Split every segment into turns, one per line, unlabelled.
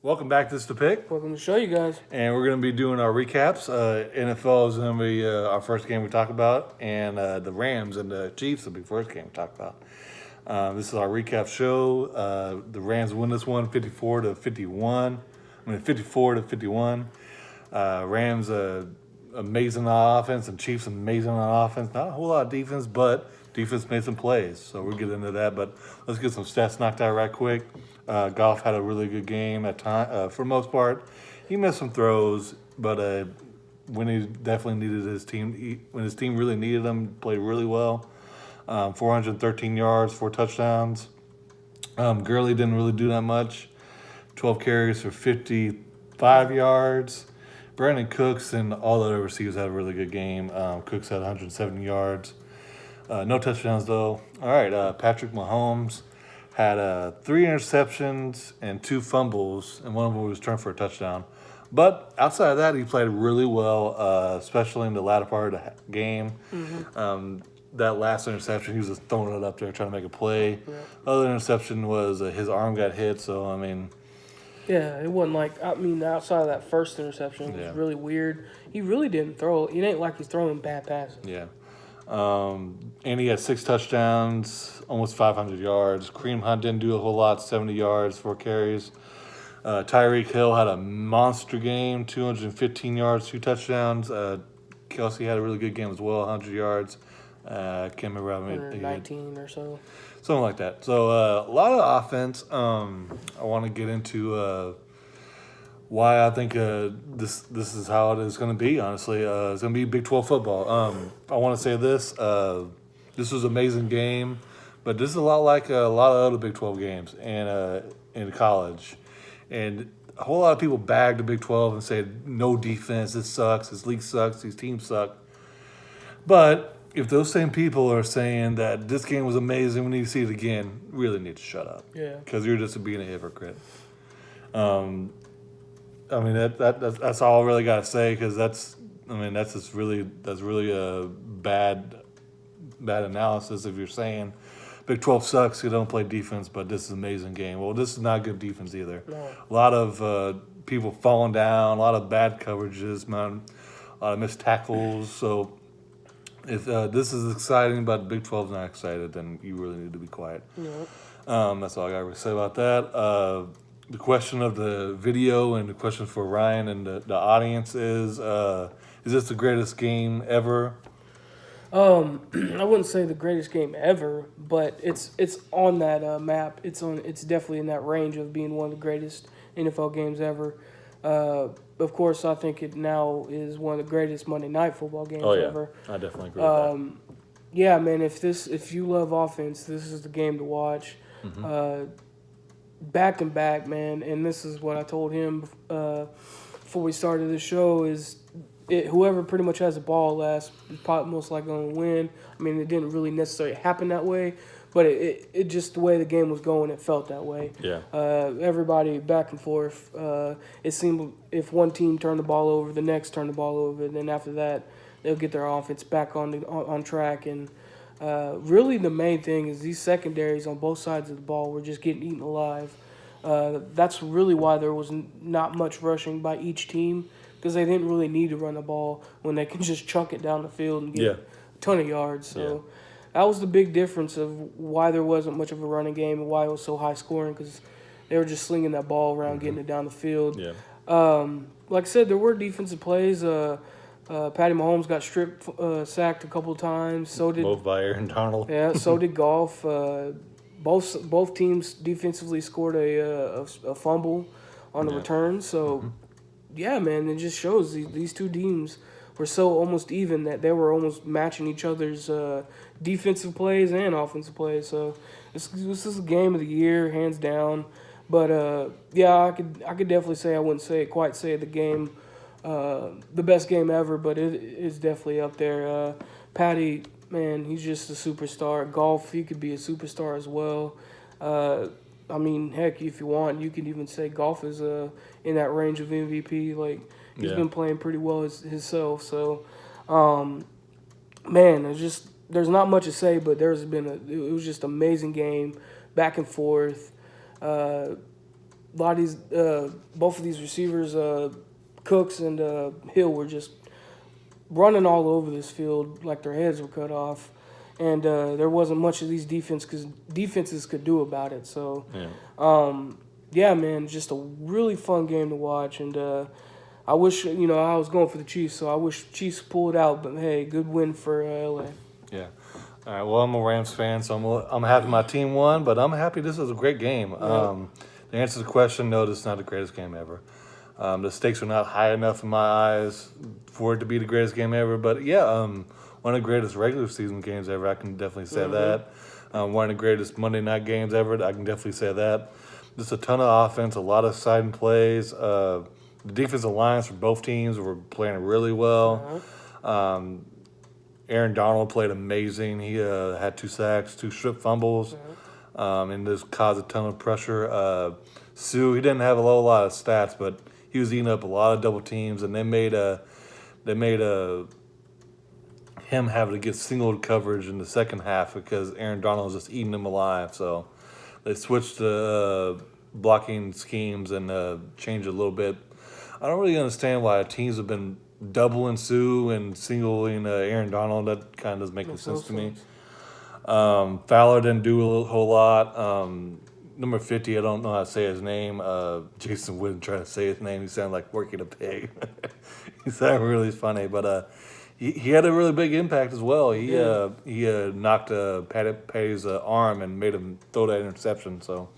Welcome back to This The Pick,
Welcome to show you guys.
and we're going to be doing our recaps. NFL is going to be our first game we talk about, and the Rams and the Chiefs will be first game we talk about. This is our recap show. The Rams win this one 54-51. 54-51. Rams amazing on offense, and Chiefs amazing on offense. Not a whole lot of defense, but defense made some plays. So we'll get into that. But let's get some stats knocked out right quick. Goff had a really good game at time. For the most part, he missed some throws, but when he definitely needed his team, when his team really needed him, played really well. 413 yards, 4 touchdowns. Gurley didn't really do that much. 12 carries for 55 yards. Brandon Cooks and all the other receivers had a really good game. Cooks had 170 yards. No touchdowns, though. All right, Patrick Mahomes had 3 interceptions and 2 fumbles, and one of them was returned for a touchdown. But outside of that, he played really well, especially in the latter part of the game. That last interception, he was just throwing it up there trying to make a play.
Yeah.
Other interception was his arm got hit, so, I mean...
Yeah, it wasn't outside of that first interception, it was really weird. He really didn't throw. It ain't like he's throwing bad passes.
Yeah. And he had 6 touchdowns, almost 500 yards. Kareem Hunt didn't do a whole lot, 70 yards, 4 carries. Tyreek Hill had a monster game, 215 yards, 2 touchdowns. Kelsey had a really good game as well, 100 yards. I can't remember how many.
19 or so.
Something like that. So a lot of offense. I want to get into why I think this is how it is going to be. Honestly, it's going to be Big 12 football. I want to say this. This was an amazing game, but this is a lot like a lot of other Big 12 games and in college. And a whole lot of people bag the Big 12 and say no defense. This sucks. This league sucks. These teams suck. But if those same people are saying that this game was amazing, we need to see it again, really need to shut up.
Yeah.
Because you're just being a hypocrite. I mean that's all I really got to say, because that's really a bad analysis if you're saying Big 12 sucks, you don't play defense, but this is an amazing game. Well, this is not good defense either.
No.
A lot of people falling down, a lot of bad coverages, man, a lot of missed tackles. So if this is exciting, but Big 12's not excited, then you really need to be quiet.
Yeah.
That's all I got to say about that. The question of the video and the question for Ryan and the audience is this the greatest game ever?
I wouldn't say the greatest game ever, but it's on that map. It's definitely in that range of being one of the greatest NFL games ever. Of course, I think it now is one of the greatest Monday Night Football games ever.
I definitely agree with that.
Yeah, man. If you love offense, this is the game to watch. Back and back, man. And this is what I told him before we started the show: is whoever pretty much has the ball last is probably most likely going to win. I mean, it didn't really necessarily happen that way, but it just the way the game was going, it felt that way.
Yeah.
Everybody back and forth. It seemed if one team turned the ball over, the next turned the ball over, and then after that, they'll get their offense back on track. And really, the main thing is these secondaries on both sides of the ball were just getting eaten alive. That's really why there was not much rushing by each team, because they didn't really need to run the ball when they can just chunk it down the field and get a ton of yards. So that was the big difference of why there wasn't much of a running game and why it was so high scoring, because they were just slinging that ball around, getting it down the field.
Yeah.
Like I said, there were defensive plays. Patty Mahomes got sacked a couple of times. So did
both by Aaron Donald.
Yeah, so did Goff. Both teams defensively scored a fumble on the return. So, yeah, man, it just shows these two teams were so almost even that they were almost matching each other's defensive plays and offensive plays. So this is the game of the year, hands down. But yeah, I could definitely say I wouldn't quite say the game, the best game ever, but it is definitely up there. Patty, man, he's just a superstar. Goff, he could be a superstar as well. I mean, heck, if you want, you can even say Goff is in that range of MVP. Like, he's been playing pretty well himself. So, man, there's not much to say, but it was just an amazing game, back and forth. a lot of these, both of these receivers, Cooks and Hill, were just running all over this field like their heads were cut off, and there wasn't much of these defenses could do about it. So, yeah, man, just a really fun game to watch, and I wish I was going for the Chiefs, so I wish Chiefs pulled out. But hey, good win for LA.
Yeah. All right. Well, I'm a Rams fan, so I'm happy my team won, but I'm happy this was a great game. To answer the question, no, this is not the greatest game ever. The stakes are not high enough in my eyes for it to be the greatest game ever. But yeah, one of the greatest regular season games ever. I can definitely say that. One of the greatest Monday night games ever. I can definitely say that. Just a ton of offense, a lot of exciting plays. The defensive lines for both teams were playing really well. Aaron Donald played amazing. He had 2 sacks, 2 strip fumbles, and this caused a ton of pressure. Sue, he didn't have a lot of stats, but he was eating up a lot of double teams, and they made him having to get singled coverage in the second half because Aaron Donald was just eating him alive. So they switched the blocking schemes and changed it a little bit. I don't really understand why teams have been doubling Sue and singling Aaron Donald. That kind of doesn't make any sense to me. Fowler didn't do a whole lot. Number 50, I don't know how to say his name. Jason Witten trying to say his name. He sounded like Working a Pig. He sounded really funny, but he had a really big impact as well. He knocked Patty's arm and made him throw that interception. So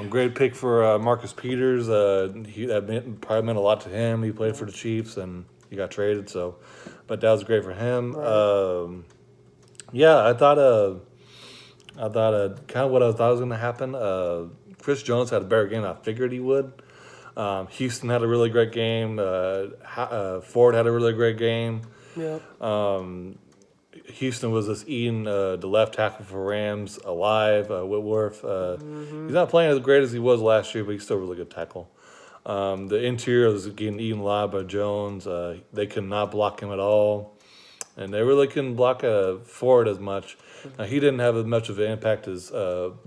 great pick for Marcus Peters. That probably meant a lot to him. He played for the Chiefs and he got traded. So, but that was great for him.
Right.
Yeah, I thought kind of what I thought was going to happen. Chris Jones had a better game than I figured he would. Houston had a really great game. Ford had a really great game.
Yeah.
Houston was just eating the left tackle for Rams alive, Whitworth. He's not playing as great as he was last year, but he's still a really good tackle. The interior was getting eaten alive by Jones. They could not block him at all. And they really couldn't block Ford as much. He didn't have as much of an impact as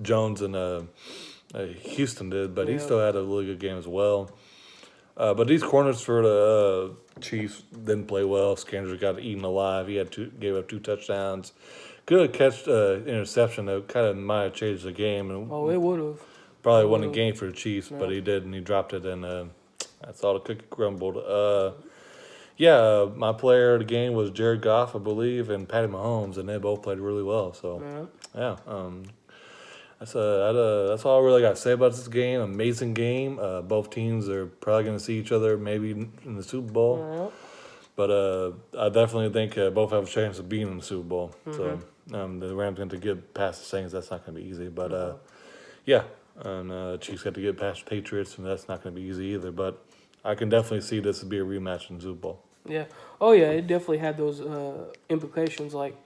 Jones and Houston did, but he still had a really good game as well. But these corners for the Chiefs didn't play well. Scandrick got eaten alive. He gave up 2 touchdowns. Could have catched interception that kind of might have changed the game. And
it would have.
probably won the game for the Chiefs, but he did, and he dropped it, and that's all the cookie crumbled. My player of the game was Jared Goff, I believe, and Patty Mahomes, and they both played really well. So, that's all I really got to say about this game. Amazing game. Both teams are probably going to see each other maybe in the Super Bowl. But I definitely think both have a chance of being in the Super Bowl. So the Rams going to get past the Saints. That's not going to be easy. But and Chiefs got to get past the Patriots, and that's not going to be easy either. But I can definitely see this to be a rematch in the Super Bowl.
Yeah. Oh, yeah. It definitely had those implications. Like,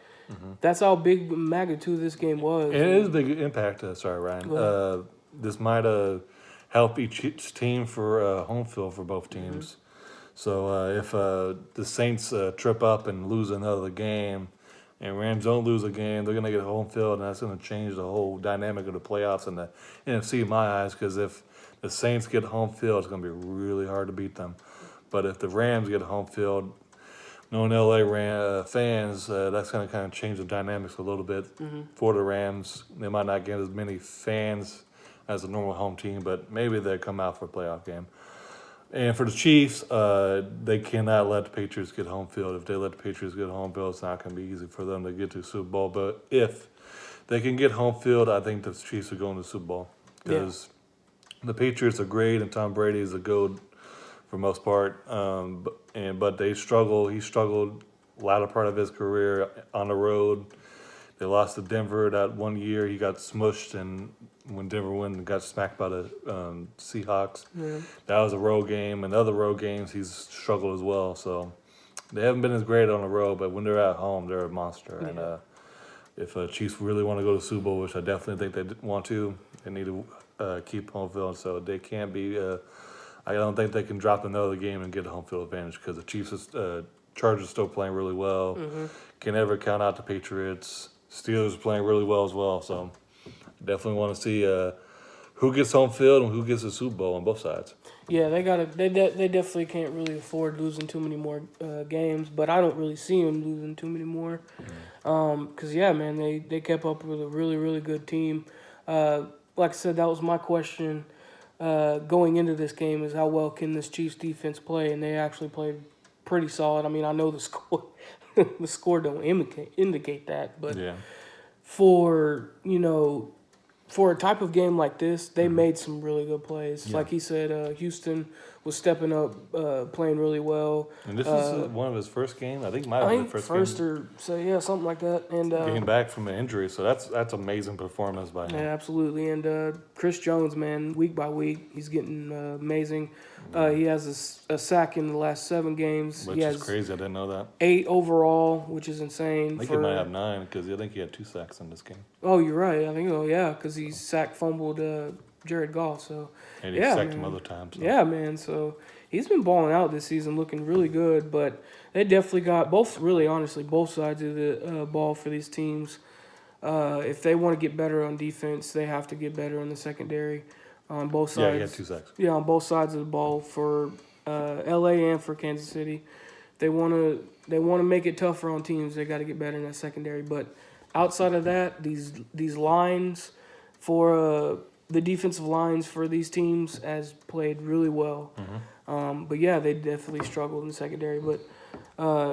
that's how big magnitude this game was.
It is a big impact. Sorry, Ryan. This might help each team for home field for both teams. So if the Saints trip up and lose another game, and Rams don't lose a game, they're going to get home field, and that's going to change the whole dynamic of the playoffs and the NFC in my eyes. Because if the Saints get home field, it's going to be really hard to beat them. But if the Rams get home field, knowing LA fans, that's going to kind of change the dynamics a little bit for the Rams. They might not get as many fans as a normal home team, but maybe they'll come out for a playoff game. And for the Chiefs, they cannot let the Patriots get home field. If they let the Patriots get home field, it's not going to be easy for them to get to the Super Bowl. But if they can get home field, I think the Chiefs are going to the Super Bowl. Because the Patriots are great, and Tom Brady is a GOAT for the most part. But they struggle. He struggled latter part of his career on the road. They lost to Denver that one year. He got smushed, and when Denver went and got smacked by the Seahawks, that was a road game. And other road games, he's struggled as well. So they haven't been as great on the road, but when they're at home, they're a monster. And if Chiefs really want to go to the Super Bowl, which I definitely think they want to, they need to keep home field. So they can't be. I don't think they can drop another game and get a home field advantage because the Chiefs, Chargers, still playing really well. Can never count out the Patriots. Steelers playing really well as well. So definitely want to see who gets home field and who gets the Super Bowl on both sides.
Yeah, they definitely can't really afford losing too many more games, but I don't really see them losing too many more. Cause yeah, man, they kept up with a really really good team. Like I said, that was my question going into this game: is how well can this Chiefs defense play? And they actually played pretty solid. I mean, I know the score the score don't indicate that, but
Yeah.
for for a type of game like this, they made some really good plays.
Yeah.
Like he said, Houston was stepping up, playing really well.
And this is one of his first games. I think it might
I
have been
think
the
first
game.
or so, yeah, something like that. And
Getting back from an injury, so that's amazing performance by him.
yeah, absolutely. And Chris Jones, man, week by week, he's getting amazing. He has a sack in the last 7 games.
Which
He
is
has
crazy. I didn't know that.
8 overall, which is insane.
I think he might have 9 because I think he had 2 sacks in this game.
Oh, you're right. I think yeah, because he fumbled Jared Goff. So
And he
yeah,
sacked
man.
him other times. So.
Yeah, man. So he's been balling out this season, looking really good. But they definitely got both sides of the ball for these teams. If they want to get better on defense, they have to get better in the secondary on both sides.
Yeah, he had 2 sacks.
Yeah, on both sides of the ball for LA and for Kansas City. They want to make it tougher on teams. They got to get better in that secondary. But outside of that, these lines for the defensive lines for these teams has played really well. But yeah, they definitely struggled in the secondary. But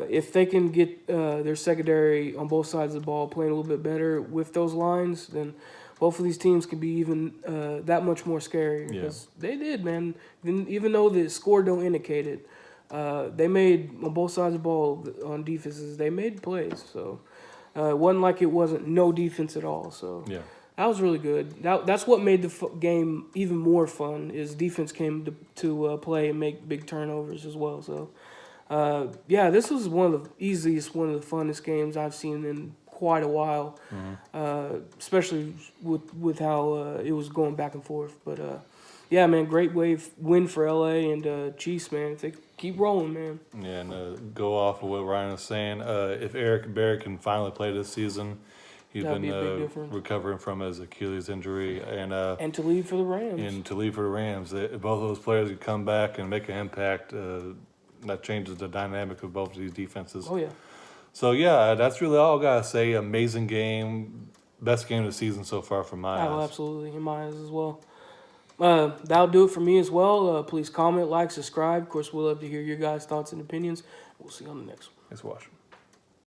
if they can get their secondary on both sides of the ball playing a little bit better with those lines, then both of these teams can be even that much more scary. Because they did, man. Even though the score don't indicate it, they made on both sides of the ball on defenses. They made plays, so it wasn't like it wasn't no defense at all. So
Yeah.
that was really good. That's what made the game even more fun. Is defense came to play and make big turnovers as well. So yeah, this was one of the funnest games I've seen in quite a while, especially with how it was going back and forth. But yeah, man, great win for LA and Chiefs, man. If they keep rolling, man.
Yeah, and go off of what Ryan was saying. If Eric Berry can finally play this season, he's
That'd be a big
been
difference.
recovering from his Achilles injury, and
To lead for the Rams.
to leave for the Rams. If both of those players could come back and make an impact, that changes the dynamic of both of these defenses.
Oh yeah.
So yeah, that's really all I gotta say. Amazing game, best game of the season so far from my
Oh,
eyes.
absolutely. In my eyes as well. That'll do it for me as well. Please comment, like, subscribe. Of course, we'll love to hear your guys' thoughts and opinions. We'll see you on the next one.
Thanks for watching.